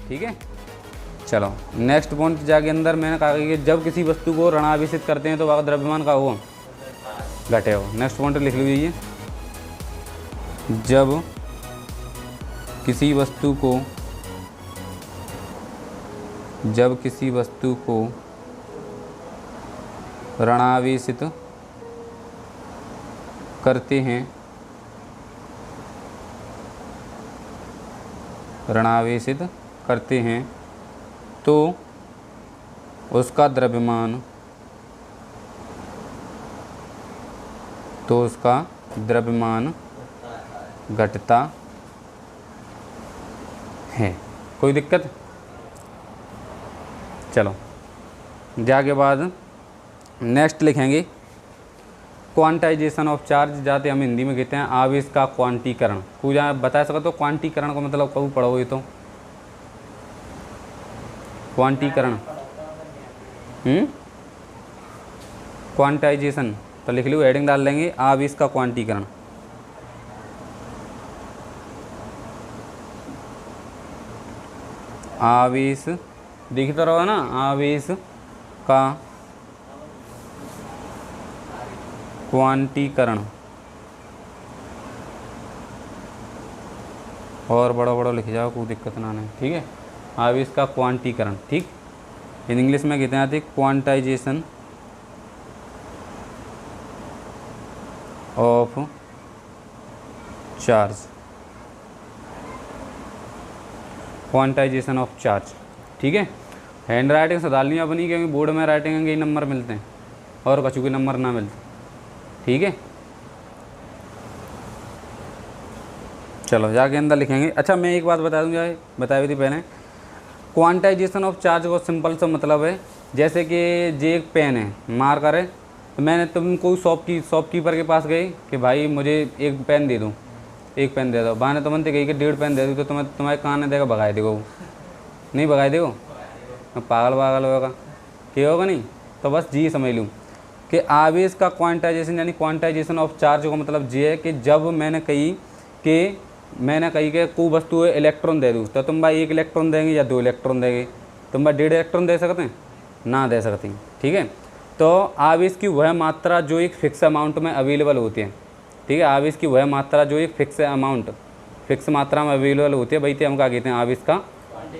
ठीक है। चलो नेक्स्ट पॉइंट जाके अंदर मैंने कहा कि जब किसी वस्तु को ऋणावेशित करते हैं तो वह द्रव्यमान का होगा घटे हो। नेक्स्ट पॉइंट लिख लीजिए, जब किसी वस्तु को ऋणावेशित करते हैं तो उसका द्रव्यमान घटता है। कोई दिक्कत? चलो जाके बाद नेक्स्ट लिखेंगे क्वांटाइजेशन ऑफ चार्ज, जाते हम हिंदी में कहते हैं आवेश का क्वांटीकरण। पूजा बता सकते हो क्वांटीकरण का मतलब कब पढ़ोगे तो? क्वांटीकरण क्वांटाइजेशन तो लिख लो, हेडिंग डाल लेंगे आवेश का क्वांटीकरण। आवेश दिखता रहो ना, आवेश का क्वांटीकरण। और बड़ा बड़ा लिख जाओ, कोई दिक्कत ना नहीं, ठीक है। आवेश का क्वांटीकरण, ठीक। इन इंग्लिश में कहते हैं quantization of charge, quantization of charge, ठीक है। हैंड राइटिंग सुधार लिया अपनी, क्योंकि बोर्ड में राइटिंग के नंबर मिलते हैं और कछु के नंबर ना मिलते, ठीक है। चलो जाके अंदर लिखेंगे। अच्छा मैं एक बात बता दूँगा, बताई थी पहले, क्वांटाइजेशन ऑफ चार्ज को सिंपल सा मतलब है, जैसे कि ये एक पेन है, मार्कर है, तो मैंने तुम कोई शॉपकीपर के पास गई कि भाई मुझे एक पेन दे दो, एक पेन दे दो, बहाने तुम कही कि 1.5 पेन दे दो, तो तुम्हारे कान ने देगा भगाए देगो, नहीं भगाए देगो, पागल होगा, क्या होगा नहीं। तो बस जी समझ लूँ कि आवेश का क्वांटाइजेशन यानी क्वांटाइजेशन ऑफ चार्ज का मतलब ये है कि जब मैंने कही कि कोई वस्तु इलेक्ट्रॉन दे दूँ, तो तुम भाई 1 इलेक्ट्रॉन देंगे या 2 इलेक्ट्रॉन देंगे, तुम भाई 1.5 इलेक्ट्रॉन दे सकते हैं ना, दे सकती, ठीक है। तो आवेश की वह मात्रा जो एक फिक्स अमाउंट में अवेलेबल होती है, ठीक है, आवेश की वह मात्रा जो एक फिक्स मात्रा में अवेलेबल होती है, वही हम क्या कहते हैं आवेश का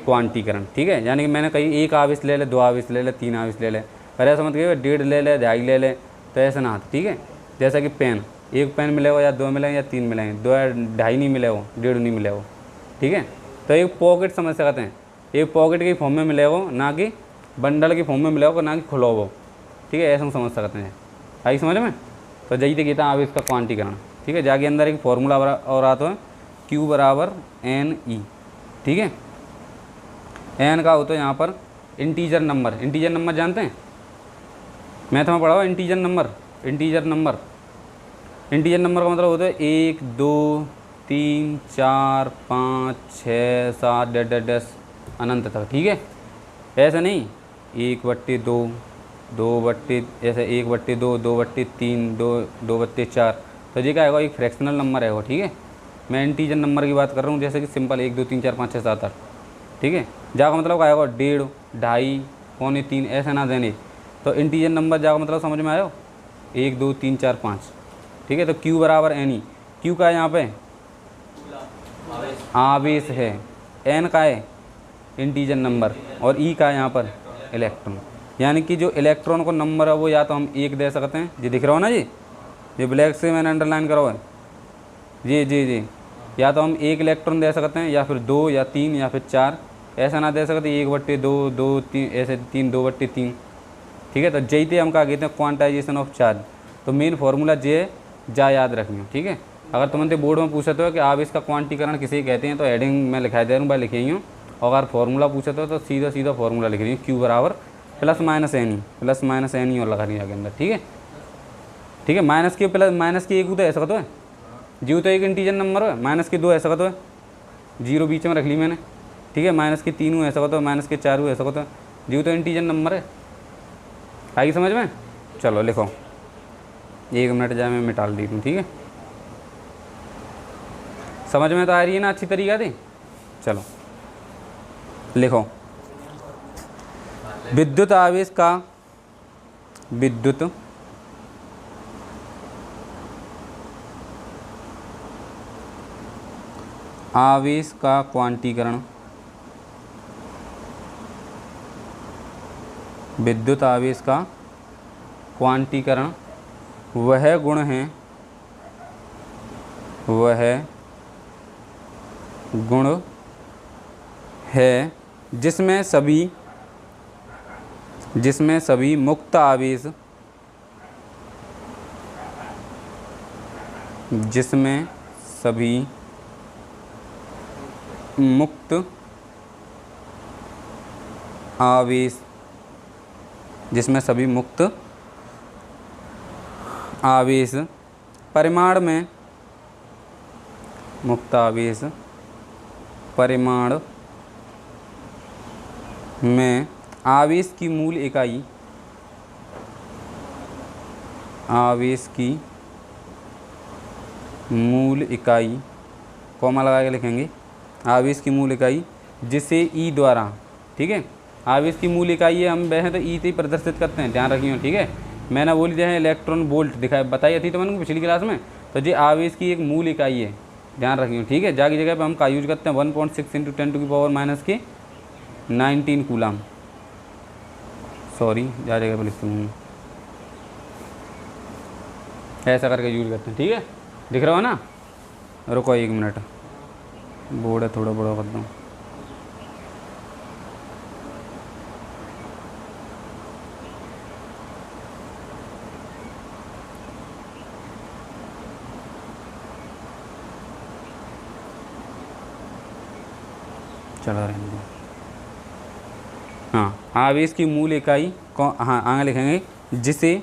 क्वांटीकरण, ठीक है। यानी कि मैंने कही 1 आवेश ले ले, 2 आवेश ले ले, 3 आवेश ले ले, पर ऐसा मत कहिए 1.5 ले ले, 2.5 ले ले, तो ऐसा ना, ठीक है। जैसा कि पेन, 1 पेन मिलेगा या 2 मिलेंगे या 3 मिलेंगे, 2 या 2.5 नहीं मिलेगा, 1.5 नहीं मिलेगा, ठीक है। तो एक पॉकेट समझ सकते हैं, एक पॉकेट की फॉर्म में मिलेगा, ना कि बंडल की फॉर्म में मिलेगा, ना कि खुला हुआ, ठीक है, ऐसा हम समझ सकते हैं। आई समझ में? तो यही तो कहता है आवेश का क्वांटीकरण, ठीक है। जाके अंदर एक फॉर्मूला और आता है Q बराबर NE, ठीक है। एन का होता है यहाँ पर इंटीजर नंबर जानते हैं, मैथ में पढ़ा हुआ इंटीजर नंबर का मतलब होता है 1 2 3 4 5 6 7 10 अनंत तक, ठीक है। ऐसा नहीं 1/2 2/, ऐसे 1/2 2/3 2/4, तो ये क्या है, एक फ्रैक्शनल नंबर है वो, ठीक है। मैं इंटीजर नंबर की बात कर रहा हूँ, जैसे कि सिंपल 1 2 3 4 5 6 7 8, ठीक है। जा का मतलब क्या होगा 1.5 2.5 पौने 3, ऐसा ना देने, तो इंटीजर नंबर जा का मतलब समझ में आयो 1 2 3 4 5, ठीक है। तो Q बराबर NE, Q का है यहाँ पे आवेश है, N का है इंटीजर नंबर, और E का है यहाँ पर इलेक्ट्रॉन। यानी कि जो इलेक्ट्रॉन को नंबर है वो या तो हम 1 दे सकते हैं, जी दिख रहा हो ना जी, ये ब्लैक से मैंने अंडरलाइन करा हुआ है, जी, या तो हम 1 इलेक्ट्रॉन दे सकते हैं, या फिर 2 या 3 या फिर 4, ऐसा ना दे सकते 1/2 2 3 ऐसे 3 2/3, ठीक है। तो जैसे हम क्या कहते हैं क्वांटाइजेशन ऑफ चार्ज, तो मेन फार्मूला जे जा याद रखनी, ठीक है। अगर तुमने बोर्ड में पूछते हो कि आवेश का क्वांटीकरण किसे कहते हैं, तो हेडिंग में लिखा दे रहा हूँ भाई, लिखी हूँ। और अगर फार्मूला पूछते हो तो सीधा फार्मूला लिख रही हूँ, Q बराबर +- NE और लगा रही है अंदर, ठीक है। माइनस की एक तो ऐसा तो है, जीरो तो एक इंटीजर नंबर है, -2 ऐसा तो है, 0 बीच में रख ली मैंने, ठीक है। -3 ऐसा तो है, -4 ऐसा तो है, जीरो तो इंटीजर नंबर है, आई समझ में? चलो लिखो, 1 मिनट जाए मैं मिटाल दी दूँ, ठीक है। समझ में तो आ रही है ना अच्छी तरीक़ा से? चलो लिखो विद्युत आवेश का विद्युत आवेश का क्वांटीकरण, विद्युत आवेश का क्वांटीकरण वह गुण है, वह गुण है जिसमें सभी मुक्त आवेश, जिसमें सभी मुक्त आवेश, जिसमें सभी मुक्त आवेश परिमाण में, मुक्त आवेश परिमाण में आवेश की मूल इकाई, आवेश की मूल इकाई, कॉमा लगा के लिखेंगे, आवेश की मूल इकाई जिसे ई द्वारा, ठीक है, आवेश की मूल इकाई है, हम वह तो ई से ही प्रदर्शित करते हैं, ध्यान रखिए, ठीक है। मैंने बोली दिया है इलेक्ट्रॉन वोल्ट दिखाई बताई थी तो मैंने पिछली क्लास में, तो ये आवेश की एक मूल इकाई है, ध्यान रखिए, ठीक है। जागी जगह पे हम का यूज करते हैं 1.6 × 10⁻⁻19 कूलम, सॉरी जा जगह पर लिखती हूँ, ऐसा करके यूज करते हैं, ठीक है। दिख रहा हो ना, रुको 1 मिनट, बोर्ड है थोड़ा बड़ा कर दूँ, चला रहने दो। हाँ, आवेश की मूल इकाई को, हाँ आगे लिखेंगे जिसे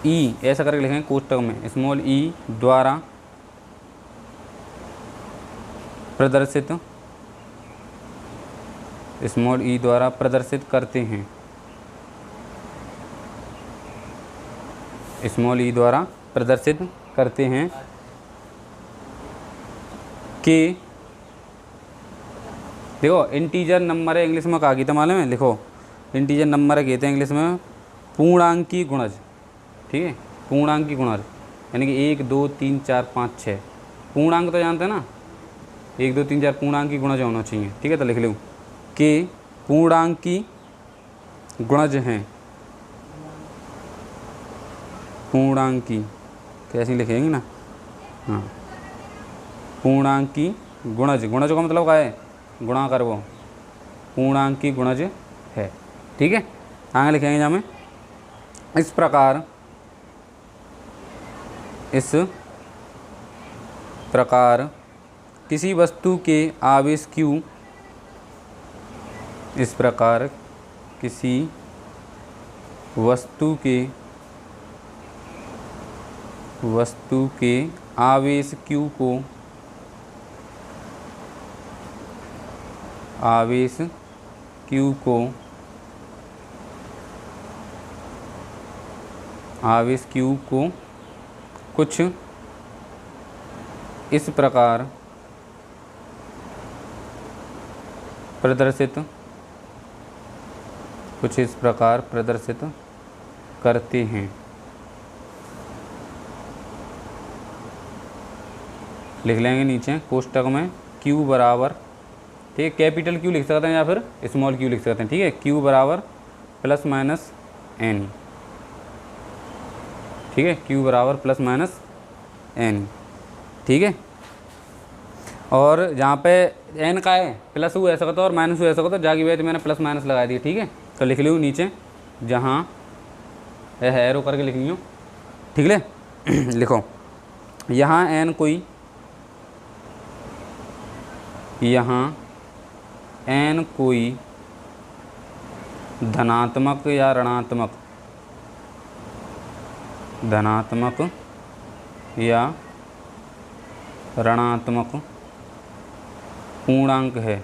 ई, ऐसा करके लिखेंगे कोष्टक में, स्मॉल ई द्वारा प्रदर्शित, स्मॉल ई द्वारा प्रदर्शित करते हैं, स्मॉल ई द्वारा प्रदर्शित करते हैं कि, देखो इंटीजर नंबर है, इंग्लिश में कहा गया था मालूम है, लिखो इंटीजर नंबर कहते हैं इंग्लिश में पूर्णांकी गुणज, ठीक है, पूर्णांकी गुणज, यानी कि 1 2 3 4 5 6 पूर्णांक तो जानते हैं ना, 1 2 3 4 पूर्णांकी गुणज होना चाहिए, ठीक है। तो लिख लूँ कि पूर्णांकी गुणज हैं, पूर्णांकी कैसे लिखेंगे ना, हाँ, पूर्णांकी गुणज, गुणज का मतलब क्या है, गुणा कर, वो पूर्णांकी गुणज है, ठीक है। आगे लिखेंगे जहाँ में, इस प्रकार किसी वस्तु के आवेश Q, इस प्रकार किसी वस्तु के आवेश Q को, आवेश Q को, आवेश Q को कुछ इस प्रकार प्रदर्शित, कुछ इस प्रकार प्रदर्शित करते हैं, लिख लेंगे नीचे कोष्टक में Q बराबर, ठीक है, कैपिटल Q लिख सकते हैं या फिर स्मॉल q लिख सकते हैं, ठीक है, Q बराबर ±n, ठीक है, Q बराबर ±n, ठीक है। और जहाँ पे n का है प्लस हुआ ऐसा करता और माइनस हुआ ऐसा करता, जागी हुई तो मैंने प्लस माइनस लगा दी, ठीक है। तो लिख लूँ नीचे जहाँ है एरो करके लिख लियो, ठीक है। लिखो यहाँ n कोई, यहाँ n कोई धनात्मक या ऋणात्मक, धनात्मक या ऋणात्मक पूर्णांक है,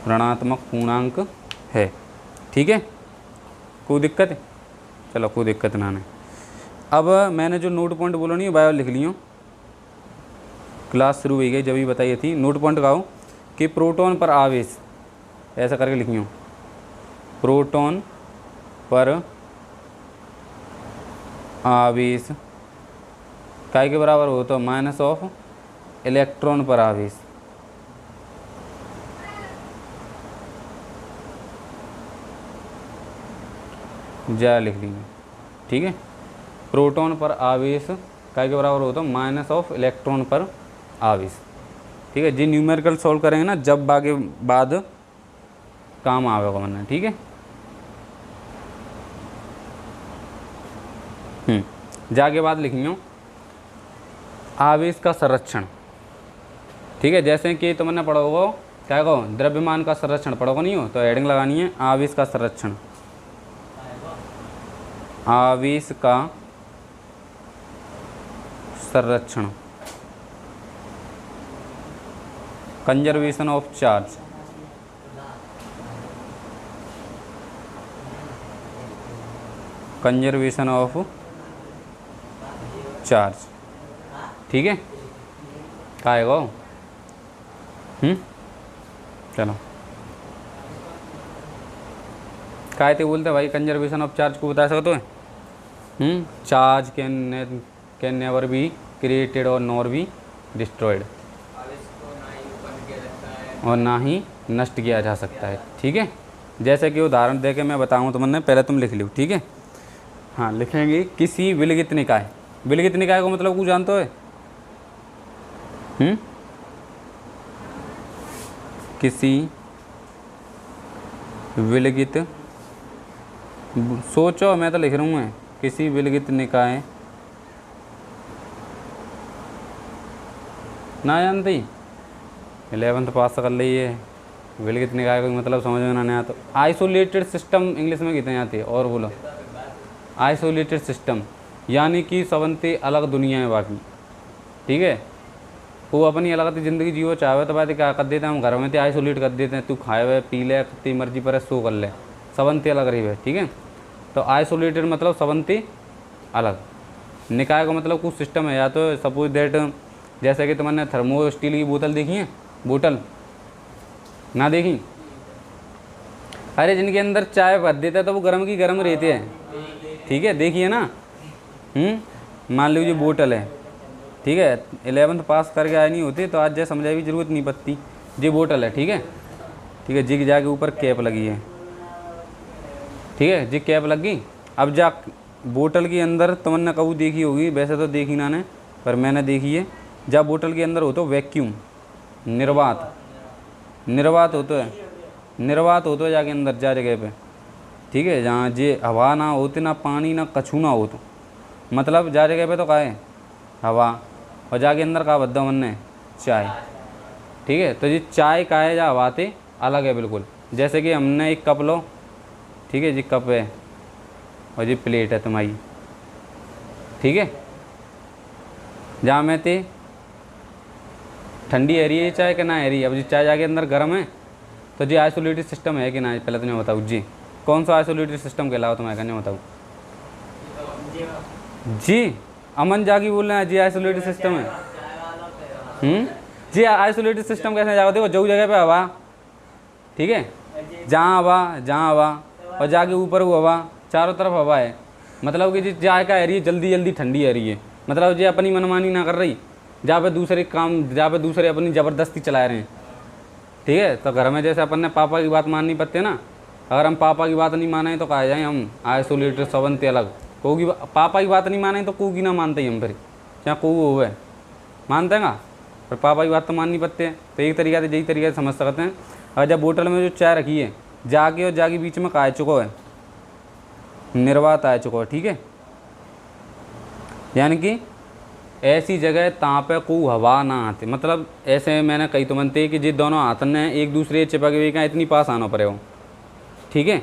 ऋणात्मक पूर्णांक है, ठीक है। कोई दिक्कत है, चलो कोई दिक्कत ना है। अब मैंने जो नोट पॉइंट बोलो नहीं बायो लिख लियो, क्लास शुरू हुई गई जब भी बताई थी। नोट पॉइंट का हो कि प्रोटॉन पर आवेश ऐसा करके लिखियो, प्रोटॉन पर आवेश काय के बराबर हो तो माइनस ऑफ इलेक्ट्रॉन पर आवेश। जा लिख लेंगे, ठीक है। प्रोटॉन पर आवेश काय के बराबर हो तो माइनस ऑफ इलेक्ट्रॉन पर आवेश, ठीक है। जी न्यूमेरिकल सॉल्व करेंगे ना जब आगे बाद काम आवेगा वरना, ठीक है। जाके बाद लिखेंगे आवेश का संरक्षण, ठीक है। जैसे कि तुमने पढ़ा होगा क्या कहो द्रव्यमान का संरक्षण पढ़ोगे नहीं हो तो हेडिंग लगानी है आवेश का संरक्षण, आवेश का संरक्षण, conservation of charge, conservation of charge, ठीक है। क्या है वो चलो काय थे बोलते भाई कंजर्वेशन ऑफ चार्ज को बता सकते हो। Charge can never be created और नॉर बी डिस्ट्रॉयड, और ना ही नष्ट किया जा सकता है, ठीक है। जैसे कि उदाहरण दे के मैं बताऊँ तुमने, पहले तुम लिख लो, ठीक है। हाँ लिखेंगे किसी विलगित निकाय, विलगित निकाय को मतलब कुछ जानते हो? किसी विलगित, सोचो मैं तो लिख रहा हूँ, किसी विलगित निकाय ना जानती 11th पास कर ली है। विलगित निकाय को मतलब समझ में ना नहीं आता। आइसोलेटेड सिस्टम इंग्लिश में कितने आती है और बोलो, आइसोलेटेड सिस्टम यानी कि सबंती अलग दुनिया है बाकी, ठीक है। वो अपनी अलग ज़िंदगी जियो चाहे तो बात क्या कर देते हैं हम घर में तो आइसोलेट कर देते हैं, तू खाए हुए पी ले कितनी मर्जी पर सो कर ले, सबंती अलग रही है, ठीक है। तो आइसोलेटेड मतलब सबंती अलग, निकाय का मतलब कुछ सिस्टम है। या तो सपोज दैट जैसे कि तुमने थर्मो स्टील की बोतल देखी है, बोतल ना देखी, अरे जिनके अंदर चाय भर देता है तो वो गर्म की गर्म रहती है, ठीक है, देखिए ना। मान लीजिए बोतल है, ठीक है, 11th पास करके आए नहीं होती तो आज जैसे समझाई भी जरूरत नहीं पड़ती। जी बोतल है, ठीक है, ठीक है, जी के जाके ऊपर कैप लगी है, ठीक है, जी कैप लगी। अब जा बोतल के अंदर तुमने कबू देखी होगी, वैसे तो देखी ना ने पर मैंने देखी है। जब बोतल के अंदर हो तो वैक्यूम निर्वात, निर्वात होता है, निर्वात होता है जाके अंदर जा जगह पे, ठीक है, जहाँ जे हवा ना होती ना पानी ना कछू ना हो तो मतलब जा जगह पे तो का है हवा, और जाके अंदर का बद्दा बनने चाय, ठीक है। तो जी चाय का है या हवा थे अलग है बिल्कुल। जैसे कि हमने एक कप लो, ठीक है जी, कप है और जी प्लेट है तुम्हारी, ठीक है, जहाँ में थे ठंडी एरिया चाय के ना एरिया। अब जी चाय जाके अंदर गर्म है तो जी आइसोलेटेड सिस्टम है कि ना, पहले तुम्हें बताओ जी कौन सा आइसोलेटेड सिस्टम के अलावा तुम्हें कहने बताओ जी। अमन जागी बोल रहे हैं जी आइसोलेटेड सिस्टम है। जी आइसोलेटेड सिस्टम कैसे जाओ, देखो जो जगह पे हवा, ठीक है, जहाँ हवा और जाके ऊपर वो हवा, चारों तरफ हवा है, मतलब कि जी चाय का एरिया जल्दी जल्दी ठंडी एरिया है, मतलब जी अपनी मनमानी ना कर रही, जहाँ पे दूसरे काम, जहाँ पे दूसरे अपनी ज़बरदस्ती चला रहे हैं, ठीक है। तो घर में जैसे अपन ने पापा की बात माननी पड़ती है ना, अगर हम पापा की बात नहीं माने तो कहा जाए हम आइसोलेटेड सबंते अलग, कोई पापा की बात नहीं माने तो कोई की ना मानते ही हम, फिर चाहे कोई हो मानते हैं, पर पापा की बात तो माननी पड़ती है। तो एक तरीका से यही तरीके से समझ सकते हैं। और जब बोतल में जो चाय रखी है जाके और जाके बीच में का चुको है, निर्वात आ चुका है, ठीक है, यानी कि ऐसी जगह तहाँ पे कोई हवा ना आती, मतलब ऐसे मैंने कई तो मनते कि जी दोनों हाथ ने एक दूसरे चिपक हुए का इतनी पास आना पड़े हो, ठीक है।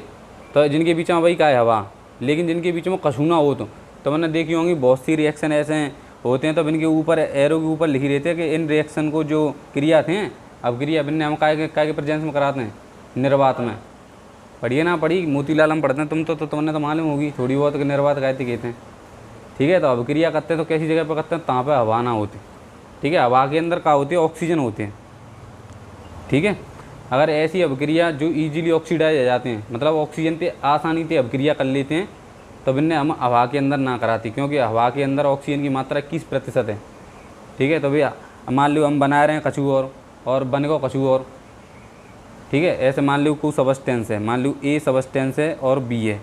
तो जिनके बीच में वही का है हवा, लेकिन जिनके बीच में कछूना हो तो मैंने देखी होंगी बहुत सी रिएक्शन ऐसे होते हैं, तो इनके ऊपर एरो के ऊपर लिखी रहती है कि इन रिएक्शन को जो क्रिया थे, अब क्रिया भिन्न हम काय के प्रेजेंस में कराते हैं, निर्वात में। पढ़िए ना पढ़ी, मोतीलाल हम पढ़ते हैं, तुम तो तुमने तो मालूम होगी थोड़ी बहुत कि निर्वात कहते हैं, ठीक है। तो अब क्रिया करते हैं तो कैसी जगह पर करते हैं, तहाँ पर हवा ना होती, ठीक है। हवा के अंदर क्या होती है, ऑक्सीजन होते हैं, ठीक है। अगर ऐसी अभिक्रिया जो इजीली ऑक्सीडाइज हो जाते हैं, मतलब ऑक्सीजन पे आसानी से अभिक्रिया कर लेते हैं, तो इन्हें हम हवा के अंदर ना कराती, क्योंकि हवा के अंदर ऑक्सीजन की मात्रा 21% है, ठीक है। तो भैया मान लो हम बना रहे हैं कछू और बने को कछू और, ठीक है। ऐसे मान लो कोई सबस्टेंस है, मान लो ए सबस्टेंस है और बी है,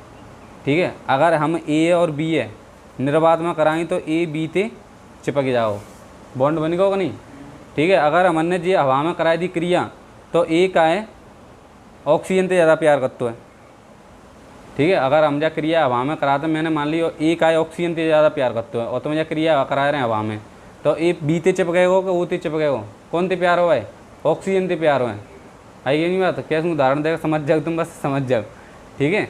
ठीक है। अगर हम ए और बी है निर्वात में कराएं तो ए बी ते चिपक जाओ, बॉन्ड बनेगा कि नहीं, ठीक है। अगर हमने जी हवा में कराई दी क्रिया तो ए का है ऑक्सीजन से ज़्यादा प्यार करता है, ठीक है। अगर हम जा क्रिया हवा में कराते, मैंने मान ली ए का है ऑक्सीजन से ज़्यादा प्यार करते हैं और तुम जा क्रिया करा रहे हैं हवा में, तो ए बी ते चिपकेगो कि ओ ते चिपकेगो, कौन ते प्यार हो है, ऑक्सीजन से प्यार हो है। आई ये नहीं बात, कैसे उदाहरण देगा समझ जाओ, तुम बस समझ जाओ, ठीक है।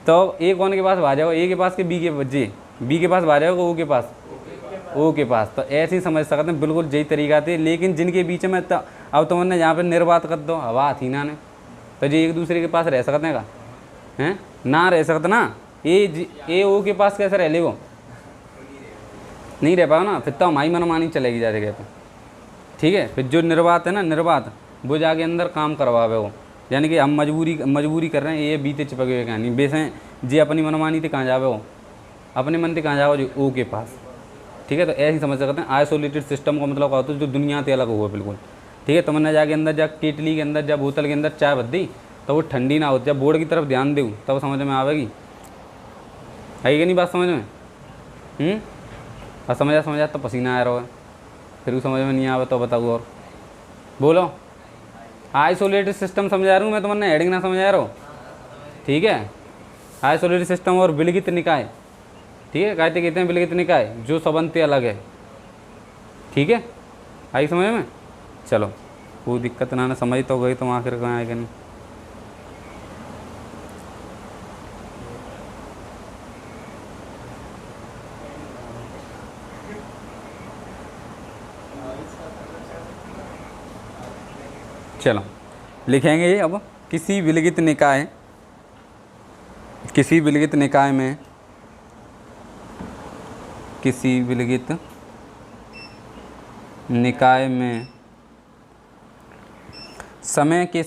तो ए कौन के पास आ जाओ, ए के पास के बी के बच्चे, बी के पास आ जाओगे ओ के पास, ओ के पास। तो ऐसे ही समझ सकते हैं, बिल्कुल यही तरीका थे। लेकिन जिनके बीच में अब तुमने यहाँ पे निर्वात कर दो हवा थी ना ने, तो जी एक दूसरे के पास रह सकते हैं का, हैं ना रह सकते ना। ए ओ के पास कैसे रह ले, वो नहीं रह पाओ ना, फिर तो हमारी मनमानी चलेगी जा जगह पर, ठीक है। फिर जो निर्वात है ना, निर्वात वो जाके अंदर काम करवावे वो, यानी कि हम मजबूरी कर रहे हैं, ये बीते चिपके हुए कहानी बेसें जी अपनी मनमानी थे कहाँ जावे हो, अपने मन से कहाँ जाओ जी ओ के पास, ठीक है। तो ऐसे ही समझ सकते हैं। आइसोलेटेड सिस्टम का मतलब क्या होता है, जो दुनिया से अलग हुआ बिल्कुल, ठीक है। तुमने जाके अंदर जब केटली के अंदर जब बोतल के अंदर चाय भर दी तो वो ठंडी ना होती, जब बोर्ड की तरफ ध्यान दूँ तब समझ में आवेगी, है कि नहीं बात समझ में। और समझा तो पसीना आ रहा है, फिर भी समझ में नहीं आवे तो बताऊँ और बोलो। आइसोलेटेड सिस्टम समझा रहा हूँ मैं, तुमने हेडिंग ना समझा रहा हो, ठीक है। आइसोलेटेड सिस्टम और विलगित निकाय, ठीक है, कहते हैं विलगित निकाय जो सबंध अलग है, ठीक है। आई समझ में, चलो कोई दिक्कत ना समझ तो गई, तुम आखिर कहाँ आएगा नहीं। चलो लिखेंगे ये अब, किसी विलगित निकाय में किसी विलगित निकाय में समय के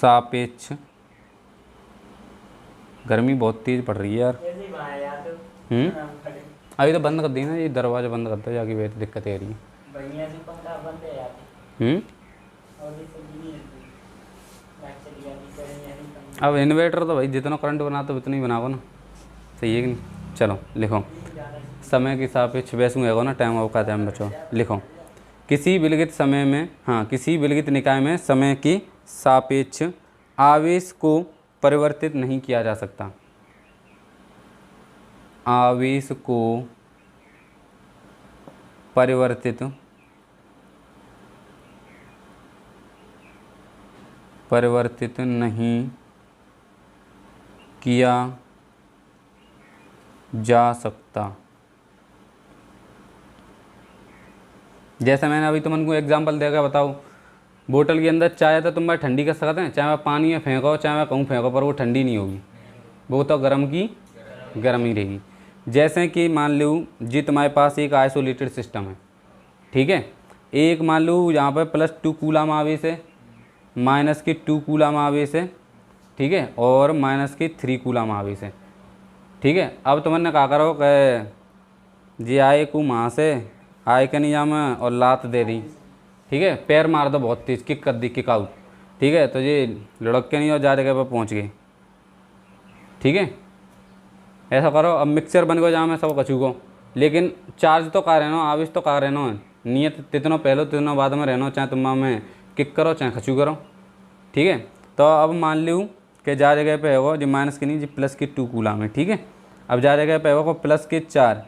सापेक्ष गर्मी बहुत तेज पड़ रही है यार। अभी तो बंद कर दी ना, ये दरवाज़ा बंद कर दो जाके, बैठ दिक्कत आ रही है। अब इन्वर्टर तो भाई जितना करंट बनाता है उतना ही बनाओ ना, सही है कि नहीं। चलो लिखो, समय के सापेक्ष वैसे है ना, टाइम ऑफ का टाइम बचो। लिखो, किसी विलगित निकाय में समय के सापेक्ष आवेश को परिवर्तित नहीं किया जा सकता, आवेश को परिवर्तित नहीं किया जा सकता। जैसे मैंने अभी तुमको एग्जांपल देकर बताओ, बोतल के अंदर चाय तो तुम भाई ठंडी कर सकते हैं, चाहे वह पानी में फेंको चाहे वह कहूँ फेंको, पर वो ठंडी नहीं होगी, वो तो गर्म की गर्म ही रहेगी। जैसे कि मान लो जी तुम्हारे पास एक आइसोलेटेड सिस्टम है, ठीक है। एक मान लो यहाँ पर +2 कूलम आवेश है, -2 कूलम आवेश है, ठीक है, और -3 कूलम आवेश है, ठीक है। अब तुमने कहा करो कि जी आए को वहाँ से आए के नहीं जामे और लात दे दी, ठीक है, पैर मार दो बहुत तेज, किक कर दी, किक आउट, ठीक है। तो ये लुढ़क के नहीं और जा जगह पर पहुँच गए, ठीक है। ऐसा करो, अब मिक्सचर बन गया जहाँ में सब कछू को, लेकिन चार्ज तो का रहना, आवेश तो का रहना है, नियत तितनों पहले तितनों बाद में रहना, चाहे तुम में किक करो चाहे खचू करो, ठीक है। तो अब मान लूँ कि जा जगह पे है वो जो माइनस की नहीं जी +2 कूलम है, ठीक है। अब जा जगह पे है वो +4,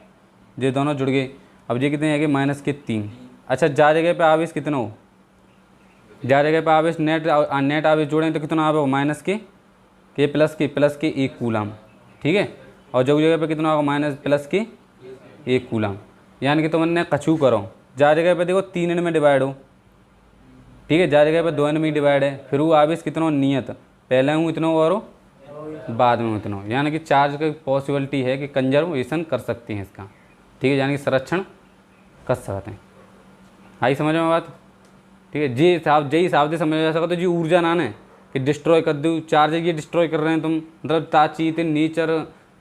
ये दोनों जुड़ गए। अब ये कितने है कि -3। अच्छा, जा जगह पे आवेश कितना हो, जा जगह पे आवेश नेट आवेश जोड़ें तो कितना आवे, +1 कूलम, ठीक है। और जो जगह पे कितना होगा -1 कूलम, यानी कि तुमने कछू करो, जा जगह पे देखो 3 में डिवाइड हो, ठीक है, जा जगह पे 2 में डिवाइड है, फिर वो आवेश कितना नियत, पहले हूँ इतना और बाद में उत्पन्न हो, यानी कि चार्ज की पॉसिबिलिटी है कि कंजर्वेशन कर सकती हैं इसका, ठीक है, यानी कि संरक्षण कर सकते हैं। आई समझ में बात, ठीक है। जी हिसाब से समझ जा सकते हो जी ऊर्जा ना है कि डिस्ट्रॉय कर दो, चार्ज ये डिस्ट्रॉय कर रहे हैं तुम, मतलब ताचीत नेचर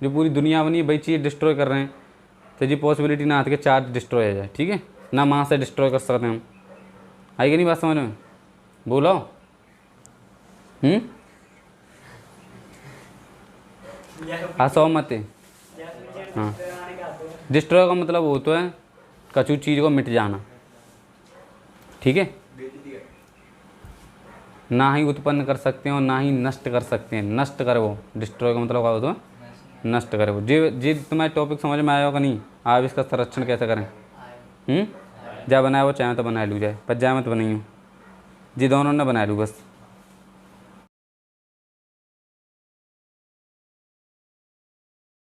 जो पूरी दुनिया बनी है वही चीज़ डिस्ट्रॉय कर रहे हैं, तो जी पॉसिबिलिटी ना आती कि चार्ज डिस्ट्रॉय हो जाए, ठीक है ना, वहाँ से डिस्ट्रॉय कर सकते हैं हम। आई कि नहीं बात समझ में, बोलो। असहमत है, हाँ। डिस्ट्रॉय का मतलब वो तो है कछु चीज़ को मिट जाना, ठीक है, ना ही उत्पन्न कर सकते हैं और ना ही नष्ट कर सकते हैं। नष्ट करे वो, डिस्ट्रॉय का मतलब क्या होता है, नष्ट करे वो। जी तुम्हारे टॉपिक समझ में आया होगा नहीं, आप इसका संरक्षण कैसे करें। जा बनाया वो चाहे तो बना लूँ, जाए पर जाए मत बनाइए जी, दोनों ने बना लूँ बस।